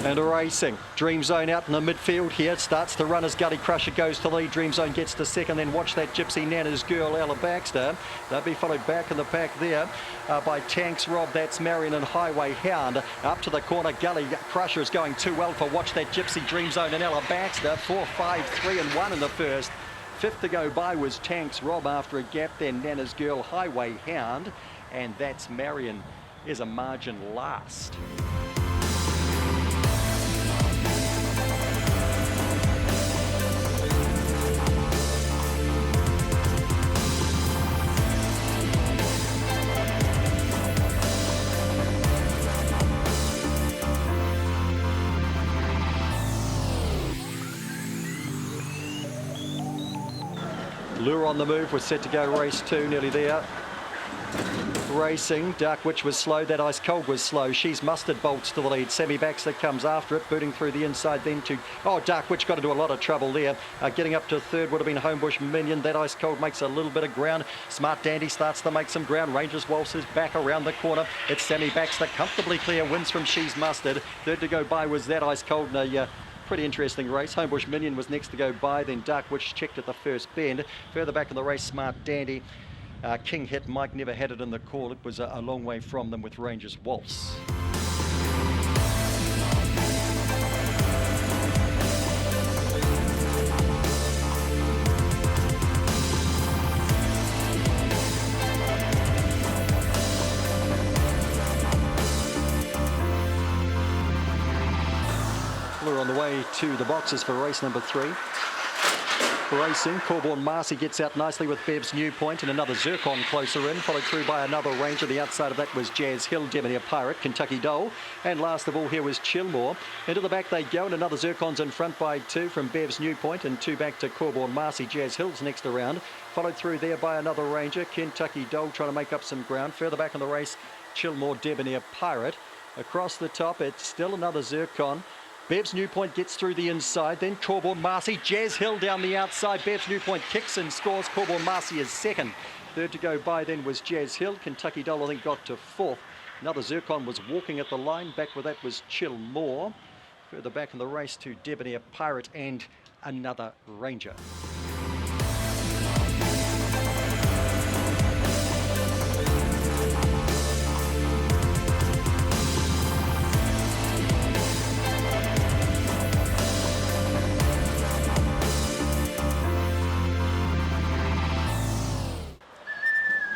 And racing. Dream Zone out in the midfield here. Starts to run as Gully Crusher goes to lead. Dream Zone gets to second. Then watch that Gypsy Nana's girl, Ella Baxter. They'll be followed back in the pack there by Tanks Rob. That's Marion and Highway Hound. Up to the corner. Gully Crusher is going too well for watch that Gypsy Dream Zone and Ella Baxter. 4, 5, 3 and 1 in the first. Fifth to go by was Tanks Rob after a gap. Then Nana's girl, Highway Hound. And that's Marion is a margin last. Lure on the move was set to go race 2, nearly there. Racing, Dark Witch was slow, that Ice Cold was slow. She's Mustard bolts to the lead. Sammy Baxter comes after it, booting through the inside then to... Oh, Dark Witch got into a lot of trouble there. Getting up to third would have been Homebush Minion. That Ice Cold makes a little bit of ground. Smart Dandy starts to make some ground. Rangers waltzes back around the corner. It's Sammy Baxter comfortably clear, wins from She's Mustard. Third to go by was That Ice Cold. Pretty interesting race. Homebush Minion was next to go by, then Dark Witch checked at the first bend. Further back in the race, Smart Dandy. King Hit Mike never had it in the call. It was a long way from them with Rangers Waltz. We're on the way to the boxes for race number 3. Racing, Corborn Marcy gets out nicely with Bev's New Point and another Zircon closer in, followed through by another Ranger. The outside of that was Jazz Hill, Debonair Pirate, Kentucky Dole, and last of all here was Chillmore. Into the back they go, and another Zircon's in front by 2 from Bev's New Point, and 2 back to Corborn Marcy. Jazz Hill's next around, followed through there by another Ranger, Kentucky Dole trying to make up some ground. Further back in the race, Chillmore, Debonair Pirate. Across the top, it's still another Zircon. Bev's New Point gets through the inside, then Corborn Marcy, Jazz Hill down the outside. Bev's New Point kicks and scores. Corborn Marcy is second. Third to go by then was Jazz Hill. Kentucky Doll, I think, got to fourth. Another Zircon was walking at the line. Back with that was Chillmore. Further back in the race to Debonair Pirate and another Ranger.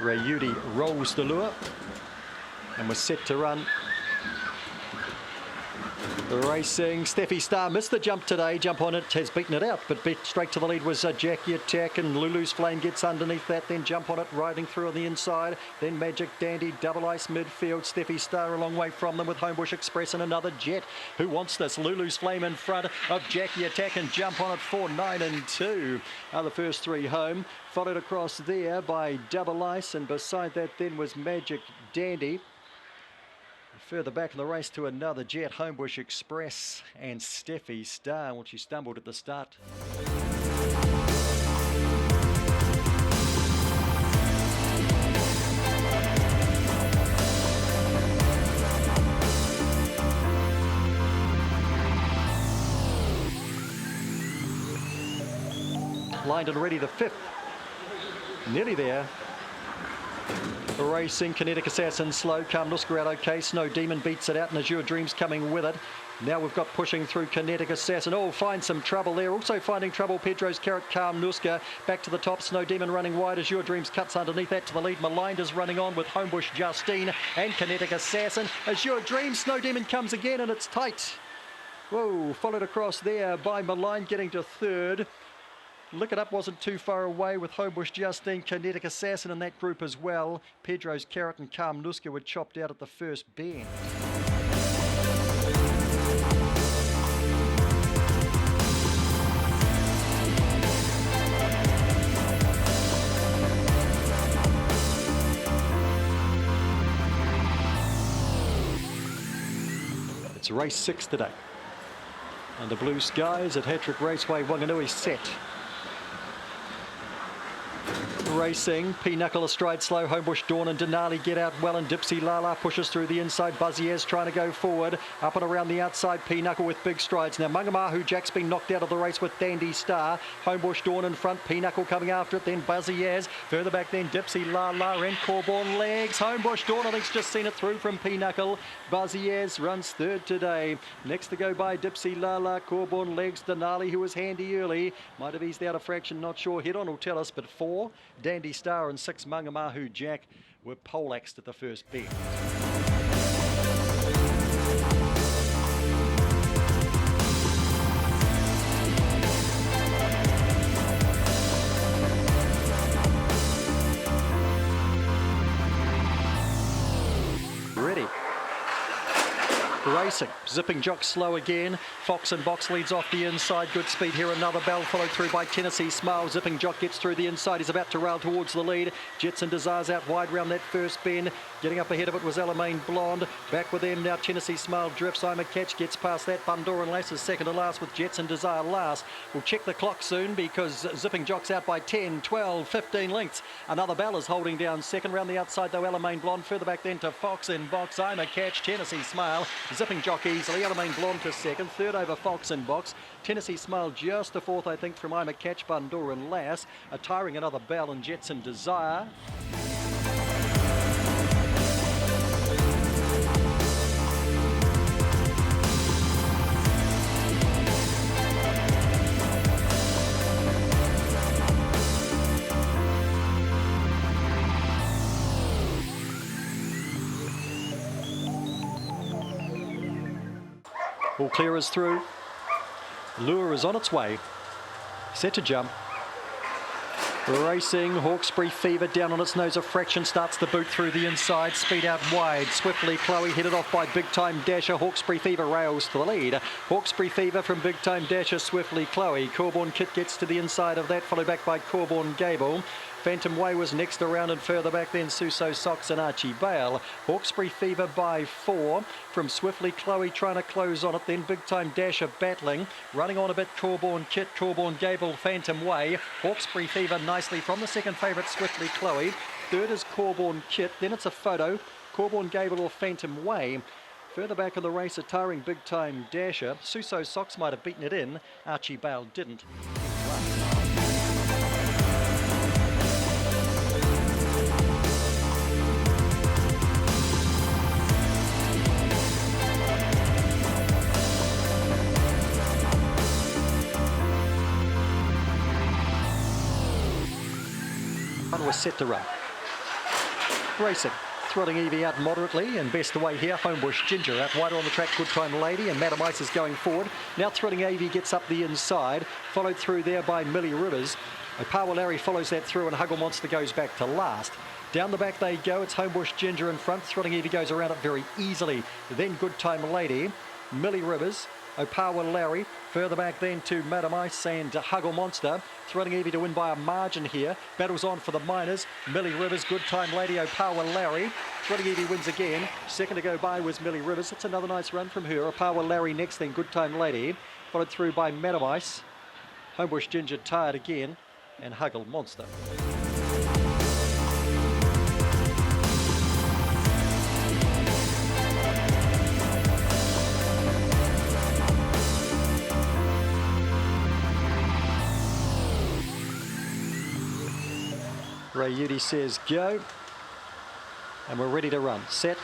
Rayudi rolls the lure and was set to run. Racing, Steffi Star missed the jump today. Jump on it, has beaten it out, but straight to the lead was Jackie Attack, and Lulu's Flame gets underneath that. Then Jump on It riding through on the inside. Then Magic Dandy, Double Ice midfield. Steffi Star a long way from them with Homebush Express and another Jet. Who wants this? Lulu's Flame in front of Jackie Attack and Jump on It 4, 9 and 2 are the first 3 home. Followed across there by Double Ice, and beside that then was Magic Dandy. Further back in the race to another Jet, Homebush Express and Steffi Star. Well, she stumbled at the start. Lined and ready, the 5th. Nearly there. Racing, Kinetic Assassin slow, Calm Nuska out okay, Snow Demon beats it out and Azure Dreams coming with it. Now we've got pushing through Kinetic Assassin. Oh, find some trouble there. Also finding trouble, Pedro's Carrot, Calm Nuska. Back to the top, Snow Demon running wide. Azure Dreams cuts underneath that to the lead. Maligned is running on with Homebush Justine and Kinetic Assassin. Azure Dreams, Snow Demon comes again and it's tight. Whoa, followed across there by Maligned getting to third. Lick It Up wasn't too far away with Homebush Justine, Kinetic Assassin in that group as well. Pedro's Carrot and Calm Nuska were chopped out at the first bend. It's race 6 today. And the blue skies at Hattrick Raceway Wanganui set. Racing, Pinnacle astride slow, Homebush Dawn and Denali get out well, and Dipsy Lala pushes through the inside. Buzziez trying to go forward, up and around the outside. Pinnacle with big strides. Now Mangamahu Jack's been knocked out of the race with Dandy Star. Homebush Dawn in front, Pinnacle coming after it, then Buzziez. Further back then Dipsy Lala and Corborn Legs. Homebush Dawn I think's just seen it through from Pinnacle. Buzziez runs third today. Next to go by Dipsy Lala, Corborn Legs, Denali who was handy early. Might have eased out a fraction, not sure. Head on will tell us, but 4 Dandy Star and 6 Mangamahu Jack were poleaxed at the first bend. Ready. Racing, Zipping Jock slow again. Fox and Box leads off the inside. Good speed here. Another bell followed through by Tennessee Smile. Zipping Jock gets through the inside. He's about to rail towards the lead. Jets and Desires out wide round that first bend. Getting up ahead of it was Alamein Blonde. Back with them now. Tennessee Smile drifts. I'm a Catch gets past that. Bundoran Lass is second to last with Jets and Desire last. We'll check the clock soon because Zipping Jock's out by 10, 12, 15 lengths. Another bell is holding down second. Round the outside though, Alamein Blonde. Further back then to Fox and Box. I'm a Catch. Tennessee Smile. Zipping Jock easily. Alamein Blonde to second. Third over Fox and Box. Tennessee Smile just a fourth, I think, from I'm a Catch, Bundoran Lass. Tiring another bell and Jets and Desire. All clear is through. Lure is on its way. Set to jump. Racing, Hawkesbury Fever down on its nose a fraction, starts the boot through the inside, speed out wide. Swiftly Chloe headed off by Big Time Dasher. Hawkesbury Fever rails to the lead. Hawkesbury Fever from Big Time Dasher, Swiftly Chloe. Corborn Kit gets to the inside of that, followed back by Corborn Gable. Phantom Way was next around, and further back then Suso Socks and Archie Bale. Hawkesbury Fever by 4 from Swiftly Chloe trying to close on it, then Big Time Dasher battling. Running on a bit Corborn Kit, Corborn Gable, Phantom Way. Hawkesbury Fever nicely from the second favourite Swiftly Chloe. Third is Corborn Kit, then it's a photo, Corborn Gable or Phantom Way. Further back in the race, a tiring Big Time Dasher. Suso Socks might have beaten it in, Archie Bale didn't. Was set to run. Racing, Thrilling Evie out moderately and best away here. Homebush Ginger out wider on the track. Good Time Lady and Madam Ice is going forward. Now Thrilling Evie gets up the inside, followed through there by Millie Rivers. Opawa Larry follows that through and Huggle Monster goes back to last. Down the back they go. It's Homebush Ginger in front. Thrilling Evie goes around it very easily. Then Good Time Lady, Millie Rivers, Opawa Larry. Further back then to Madam Ice and Huggle Monster. Thrilling Evie to win by a margin here. Battles on for the Miners. Millie Rivers, Good Time Lady, Opawa Larry. Thrilling Evie wins again. Second to go by was Millie Rivers. It's another nice run from her. Opawa Larry next, then Good Time Lady. Followed through by Madam Ice. Homebush Ginger tired again. And Huggle Monster. Ray Udy says go, and we're ready to run. Set.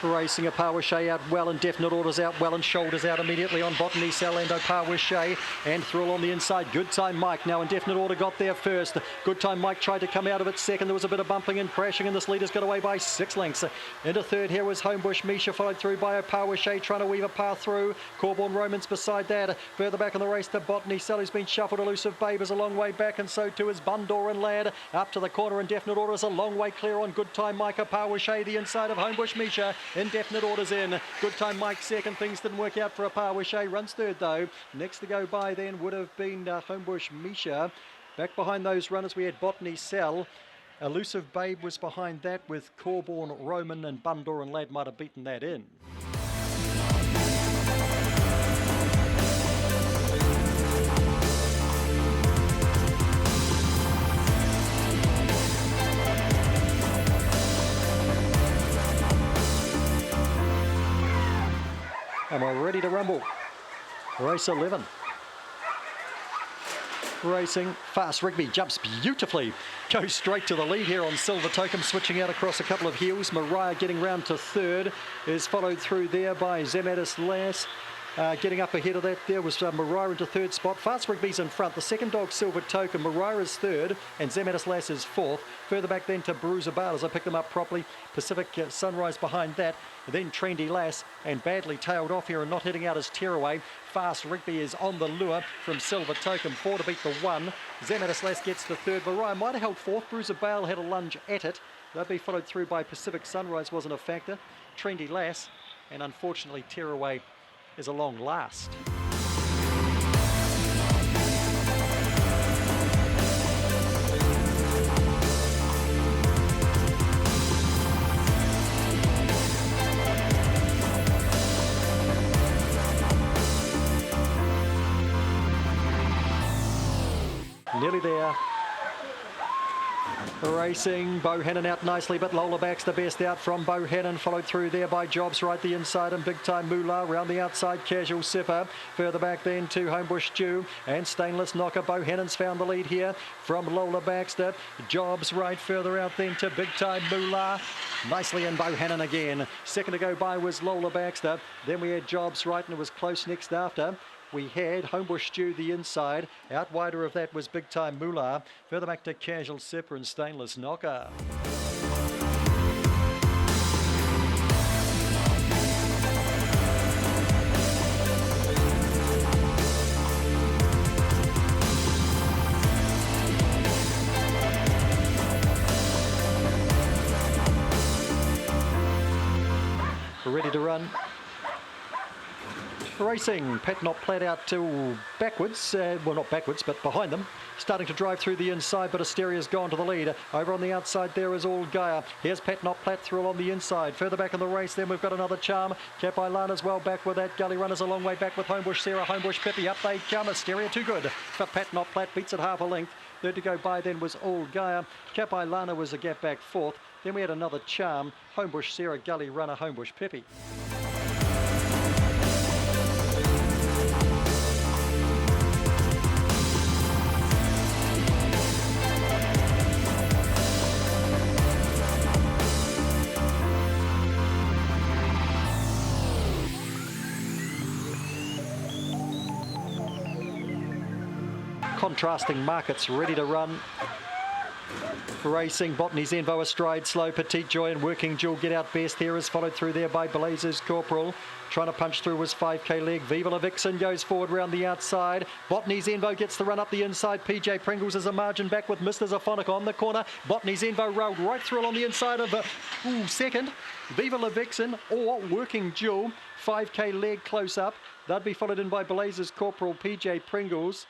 Racing Opawa Shea out well and Definite Orders out well and Shoulders out immediately on Botany Cell and Opawa Shea and Thrill on the inside. Good Time Mike now and Definite Order got there first. Good Time Mike tried to come out of it second. There was a bit of bumping and crashing and this leader's got away by 6 lengths. Into third here was Homebush Misha, followed through by Opawa Shea trying to weave a path through. Corborn Romans beside that. Further back in the race to Botany Cell who's been shuffled. Elusive Babe is a long way back and so too is Bundoran Lad. Up to the corner and Definite Order is a long way clear on Good Time Mike. Opawa Shea the inside of Homebush Misha. Indefinite Orders in. Good Time Mike second. Things didn't work out for Opawa Shea. Runs third though. Next to go by then would have been Homebush Misha. Back behind those runners we had Botany Cell. Elusive Babe was behind that with Corborn Roman and Bundoran Lad might have beaten that in. And we're ready to rumble. Race 11. Racing, Fast Rigby jumps beautifully. Goes straight to the lead here on Silver Token, switching out across a couple of heels. Mariah getting round to third, is followed through there by Zematis Lass. Getting up ahead of that there was Mariah into third spot. Fast Rigby's in front. The second dog, Silver Token. Mariah is third and Zematis Lass is fourth. Further back then to Bruiser Bale as I picked them up properly. Pacific Sunrise behind that. Then Trendy Lass and badly tailed off here and not hitting out as Tearaway. Fast Rigby is on the lure from Silver Token. 4 to beat the 1. Zematis Lass gets the third. Mariah might have held fourth. Bruiser Bale had a lunge at it. They'll be followed through by Pacific Sunrise, wasn't a factor. Trendy Lass and unfortunately Tearaway is a long last. Nearly there. Racing, Bohannon out nicely, but Lola Back's the best out from Bohannon, followed through there by Jobs right the inside and Big Time Moolah round the outside, Casual Sipper. Further back then to Homebush Stew and Stainless Knocker. Bohannon's found the lead here from Lola Baxter. Jobs right further out then to Big Time Moolah. Nicely in Bohannon again. Second to go by was Lola Baxter. Then we had Jobs right and it was close next after. We had Homebush Stew the inside. Out wider of that was Big Time Moolah. Further back to Casual Sipper and Stainless Knocker. We're ready to run. Racing, Pat Not Platt out to backwards, well not backwards but behind them, starting to drive through the inside, but Asteria's gone to the lead. Over on the outside there is All Gaia. Here's Pat Not Platt through on the inside. Further back in the race then we've got another Charm. Cap Ilana's well back with that. Gully Runner's a long way back with Homebush Sarah, Homebush Pippi. Up they come, Asteria too good for Pat Not Platt, beats it half a length. Third to go by then was All Gaia. Cap Ilana was a gap back fourth. Then we had another Charm, Homebush Sarah, Gully Runner, Homebush Pippi. Contrasting markets ready to run. Racing, Botany's Envo astride, slow, Petite Joy and Working Jewel get out best. Here is followed through there by Blazers Corporal. Trying to punch through was 5k leg. Viva La Vixen goes forward round the outside. Botany's Envo gets the run up the inside. PJ Pringles is a margin back with Mr. Zaphonic on the corner. Botany's Envo rolled right through along the inside of second. Viva La Vixen or Working Jewel. 5k leg close up. They'd be followed in by Blazers Corporal, PJ Pringles.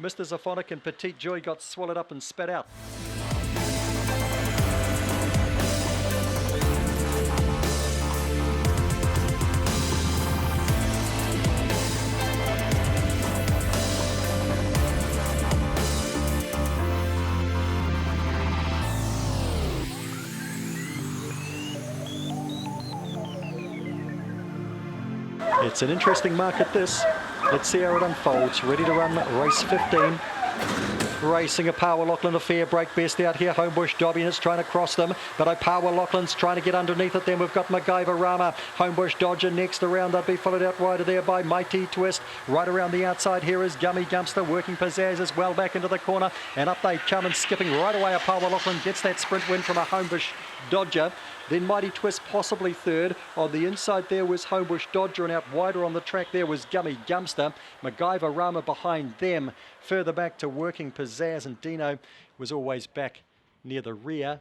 Mr. Zaphonic and Petite Joy got swallowed up and spat out. It's an interesting market this. Let's see how it unfolds. Ready to run race 15. Racing a Power Lachlan affair, break best out here. Homebush Dobby and it's trying to cross them, but Power Lachlan's trying to get underneath it. Then we've got MacGyver Rama. Homebush Dodger next around. They'll be followed out wider there by Mighty Twist. Right around the outside here is Gummy Gumpster. Working Pizzazz as well back into the corner, and up they come and skipping right away. Power Lachlan gets that sprint win from a Homebush Dodger. Then Mighty Twist possibly third. On the inside there was Homebush Dodger, and out wider on the track there was Gummy Gumpster. MacGyver Rama behind them. Further back to Working Pizzazz, and Dino was always back near the rear.